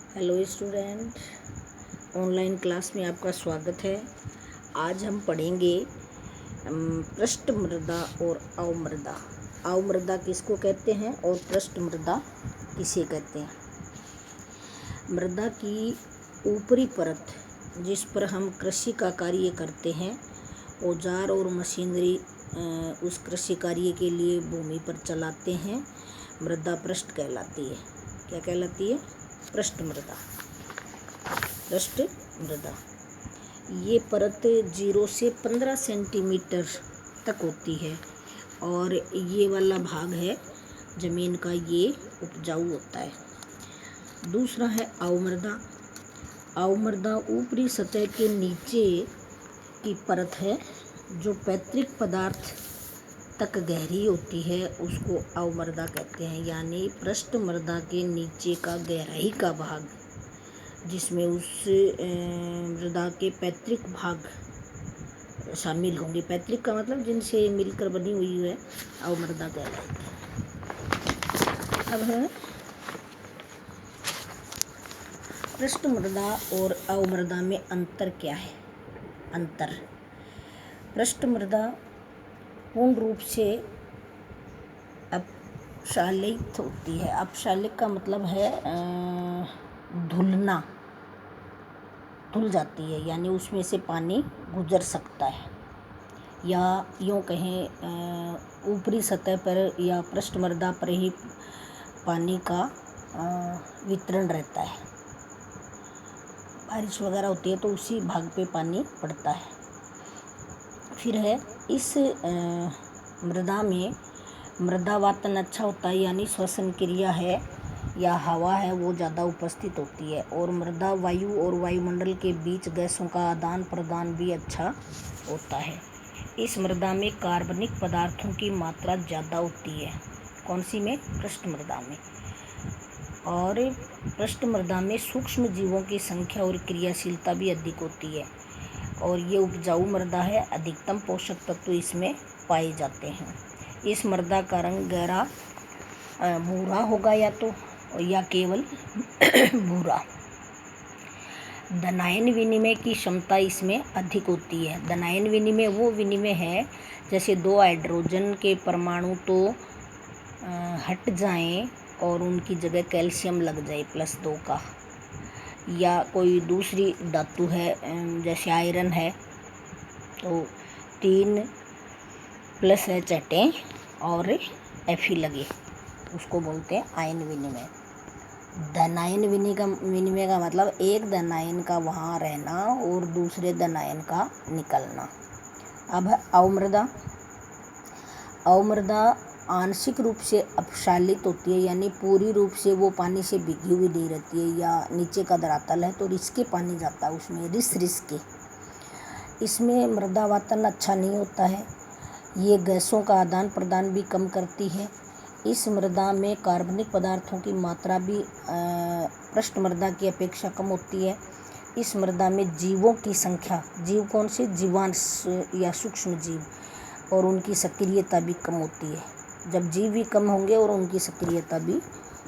Hello student, online class में आपका स्वागत है। आज हम पढ़ेंगे पृष्ठ मृदा और अवमृदा। अवमृदा किसको कहते हैं और पृष्ठ मृदा किसे कहते हैं। मृदा की ऊपरी परत जिस पर हम कृषि का कार्य करते हैं, औजार और मशीनरी उस कृषि कार्य के लिए भूमि पर चलाते हैं, मृदा पृष्ठ कहलाती है। क्या कहलाती है? पृष्ठ मृदा। पृष्ठ मृदा ये परत 0 से 15 सेंटीमीटर तक होती है और ये वाला भाग है जमीन का, ये उपजाऊ होता है। दूसरा है अवमृदा। अवमृदा ऊपरी सतह के नीचे की परत है जो पैतृक पदार्थ तक गहरी होती है, उसको अवमृदा कहते हैं। यानी पृष्ठ मृदा के नीचे का गहराई का भाग जिसमें उस मृदा के पैतृक भाग शामिल होंगे। पैतृक का मतलब जिनसे मिलकर बनी हुई है, अवमृदा कहलाएगी। अब है पृष्ठ मृदा और अवमृदा में अंतर क्या है। अंतर, पृष्ठ मृदा पूर्ण रूप से अपशालित होती है। अपशालित का मतलब है धुलना, धुल जाती है, यानी उसमें से पानी गुजर सकता है। या यूँ कहें ऊपरी सतह पर या पृष्ठ मृदा पर ही पानी का वितरण रहता है। बारिश वगैरह होती है तो उसी भाग पे पानी पड़ता है। फिर है इस मृदा में मृदावातन अच्छा होता है, यानी श्वसन क्रिया है या हवा है वो ज़्यादा उपस्थित होती है। और मृदा वायु और वायुमंडल के बीच गैसों का आदान प्रदान भी अच्छा होता है। इस मृदा में कार्बनिक पदार्थों की मात्रा ज़्यादा होती है। कौन सी में? पृष्ठ मृदा में। और पृष्ठ मृदा में सूक्ष्म जीवों की संख्या और क्रियाशीलता भी अधिक होती है। और ये उपजाऊ मृदा है, अधिकतम पोषक तत्व इसमें पाए जाते हैं। इस मृदा का रंग गहरा भूरा होगा या केवल भूरा। धनायन विनिमय की क्षमता इसमें अधिक होती है। धनायन विनिमय वो विनिमय है जैसे 2 हाइड्रोजन के परमाणु तो हट जाएं और उनकी जगह कैल्शियम लग जाए +2 का, या कोई दूसरी धातु है जैसे आयरन है तो 3 +H हटें और Fe लगे, उसको बोलते हैं आयन विनिमय। धनायन विनिमय का मतलब एक धनायन का वहाँ रहना और दूसरे धनायन का निकलना। अब है अवमृदा। अवमृदा आंशिक रूप से अपशालित होती है, यानी पूरी रूप से वो पानी से भीगी हुई नहीं रहती है। या नीचे का धरातल है तो रिस के पानी जाता है उसमें, रिस के। इसमें मृदावातन अच्छा नहीं होता है। ये गैसों का आदान प्रदान भी कम करती है। इस मृदा में कार्बनिक पदार्थों की मात्रा भी पृष्ठ मृदा की अपेक्षा कम होती है। इस मृदा में जीवों की संख्या, जीव कौन से? जीवांश या सूक्ष्म जीव, और उनकी सक्रियता भी कम होती है। जब जीव भी कम होंगे और उनकी सक्रियता भी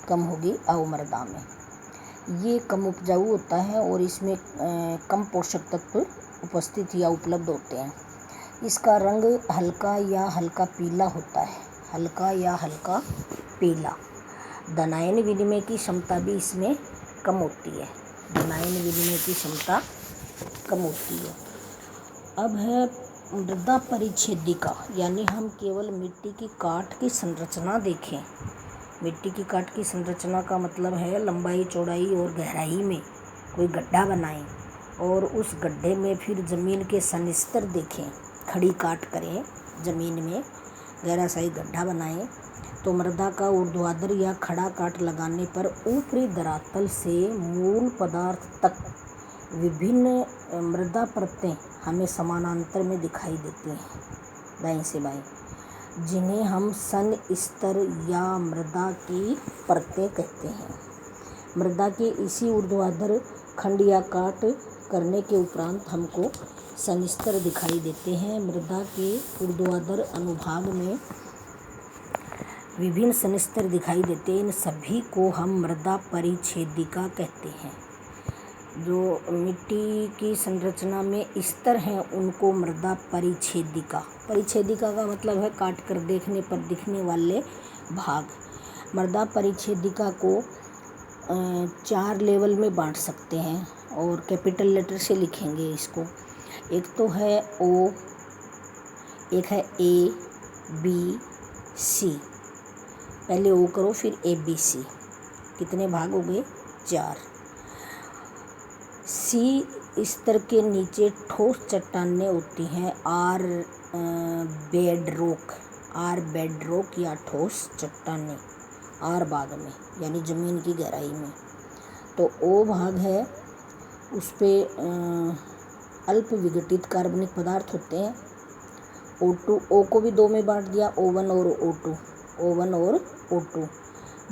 कम होगी अवमृदा में। ये कम उपजाऊ होता है और इसमें कम पोषक तत्व उपस्थित या उपलब्ध होते हैं। इसका रंग हल्का या हल्का पीला होता है, हल्का या हल्का पीला। धनायन विनिमय की क्षमता भी इसमें कम होती है। धनायन विनिमय की क्षमता कम होती है। अब है मृदा परिच्छेदिका, यानी हम केवल मिट्टी की काट की संरचना देखें। मिट्टी की काट की संरचना का मतलब है लंबाई, चौड़ाई और गहराई में कोई गड्ढा बनाएं और उस गड्ढे में फिर ज़मीन के सनिस्तर देखें। खड़ी काट करें, ज़मीन में गहरा सा गड्ढा बनाएं तो मृदा का ऊर्ध्वाधर या खड़ा काट लगाने पर ऊपरी धरातल से मूल पदार्थ तक विभिन्न मृदा परतें हमें समानांतर में दिखाई देती हैं, दाएं से बाएं, जिन्हें हम सन स्तर या मृदा की परतें कहते हैं। मृदा के इसी ऊर्ध्वाधर खंड या काट करने के उपरांत हमको सनिस्तर दिखाई देते हैं। मृदा के ऊर्ध्वाधर अनुभाग में विभिन्न सनिस्तर दिखाई देते हैं। इन सभी को हम मृदा परिच्छेदिका कहते हैं। जो मिट्टी की संरचना में स्तर हैं उनको मृदा परिच्छेदिका का मतलब है काट कर देखने पर दिखने वाले भाग। मृदा परिच्छेदिका को 4 लेवल में बांट सकते हैं और कैपिटल लेटर से लिखेंगे इसको। एक तो है O, एक है A, B, C। पहले O करो फिर A, B, C। कितने भाग हो गए? 4। C स्तर के नीचे ठोस चट्टानें होती हैं। बेड रॉक या ठोस चट्टानें R भाग में यानी ज़मीन की गहराई में। तो O भाग है, उस पे अल्प विघटित कार्बनिक पदार्थ होते हैं। O को भी 2 में बांट दिया, O1 और O2।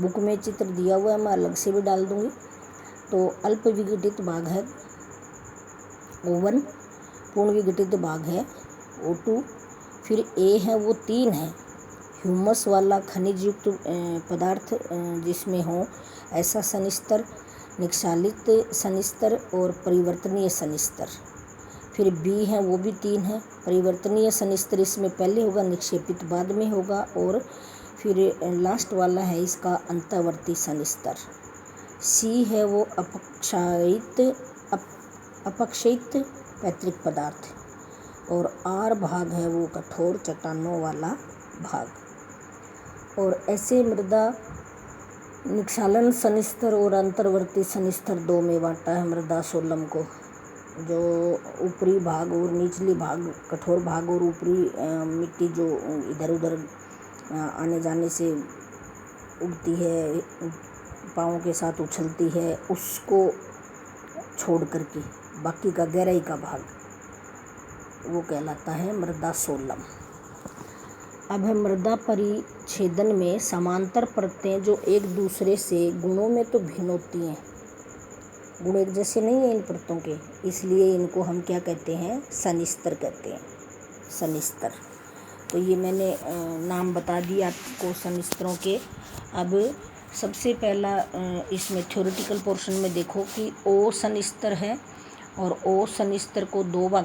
बुक में चित्र दिया हुआ है, मैं अलग से भी डाल दूंगी। तो अल्प विघटित भाग है O1, पूर्ण विघटित भाग है O2। फिर A है वो 3 है, ह्यूमस वाला खनिज युक्त पदार्थ जिसमें हो ऐसा सनिस्तर, निक्षालित सनिस्तर और परिवर्तनीय सनिस्तर। फिर B है वो भी 3 है, परिवर्तनीय सनिस्तर इसमें पहले होगा, निक्षेपित बाद में होगा। और फिर लास्ट वाला है इसका अंतर्वर्ती सनिस्तर। C है वो अपक्षयित पैतृक पदार्थ। और R भाग है वो कठोर चट्टानों वाला भाग। और ऐसे मृदा निक्षालन सनिस्तर और अंतर्वर्ती सनिस्तर 2 में बांटा है मृदा सोलम को। जो ऊपरी भाग और निचली भाग, कठोर भाग और ऊपरी मिट्टी जो इधर उधर आने जाने से उड़ती है, पाँव के साथ उछलती है, उसको छोड़ करके बाकी का गहराई का भाग वो कहलाता है मृदा सोलम। अब है मृदा परिच्छेदन में समांतर परतें जो एक दूसरे से गुणों में तो भिन्न होती हैं, गुण एक जैसे नहीं है इन परतों के, इसलिए इनको हम क्या कहते हैं? सनिस्तर कहते हैं, सनिस्तर। तो ये मैंने नाम बता दिए आपको सनिस्तरों के। अब सबसे पहला इसमें थ्योरेटिकल पोर्शन में देखो कि O सनिस्तर है और O सनिस्तर को 2 भाग